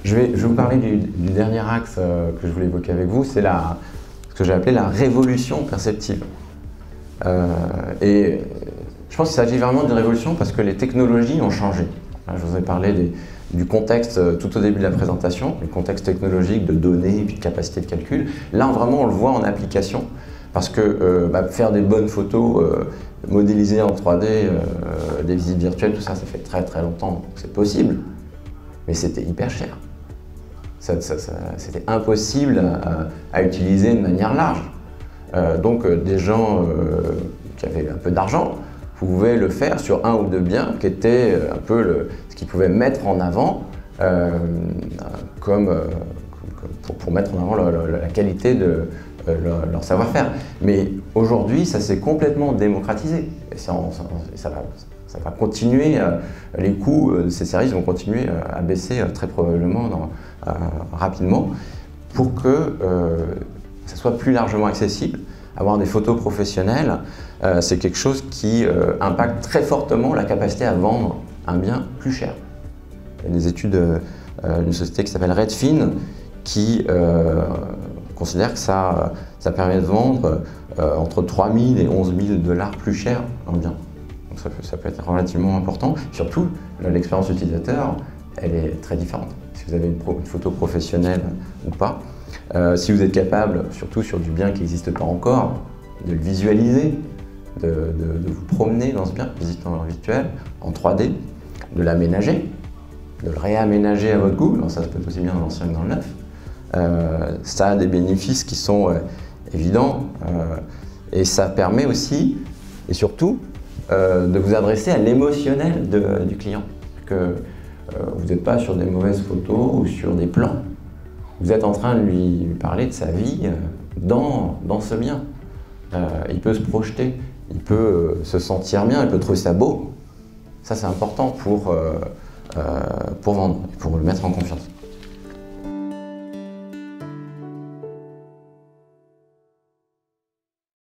Je vais vous parler du dernier axe que je voulais évoquer avec vous, c'est ce que j'ai appelé la révolution perceptive. Et je pense qu'il s'agit vraiment d'une révolution parce que les technologies ont changé. Je vous ai parlé du contexte tout au début de la présentation, du contexte technologique de données et puis de capacité de calcul. Là, vraiment, on le voit en application parce que faire des bonnes photos modélisées en 3D, des visites virtuelles, tout ça, ça fait très très longtemps que c'est possible, mais c'était hyper cher. C'était impossible à utiliser de manière large. Donc des gens qui avaient un peu d'argent pouvaient le faire sur un ou deux biens qui étaient un peu ce qu'ils pouvaient mettre en avant pour mettre en avant la qualité de leur savoir-faire. Mais aujourd'hui, ça s'est complètement démocratisé. Et ça va continuer, les coûts de ces services vont continuer à baisser très probablement rapidement pour que ça soit plus largement accessible. Avoir des photos professionnelles, c'est quelque chose qui impacte très fortement la capacité à vendre un bien plus cher. Il y a des études d'une société qui s'appelle Redfin qui considère que ça permet de vendre entre 3 000 et 11 000 $ plus cher un bien. Donc ça peut être relativement important. Surtout, l'expérience utilisateur, elle est très différente. Si vous avez une photo professionnelle ou pas, si vous êtes capable, surtout sur du bien qui n'existe pas encore, de le visualiser, de vous promener dans ce bien, visite en virtuel, en 3D, de l'aménager, de le réaménager à votre goût, alors ça peut être aussi bien dans l'ancien que dans le neuf, ça a des bénéfices qui sont évidents et ça permet aussi, et surtout, de vous adresser à l'émotionnel du client. Que vous n'êtes pas sur des mauvaises photos ou sur des plans. Vous êtes en train de lui parler de sa vie dans ce bien. Il peut se projeter, il peut se sentir bien, il peut trouver ça beau. Ça, c'est important pour vendre, pour le mettre en confiance.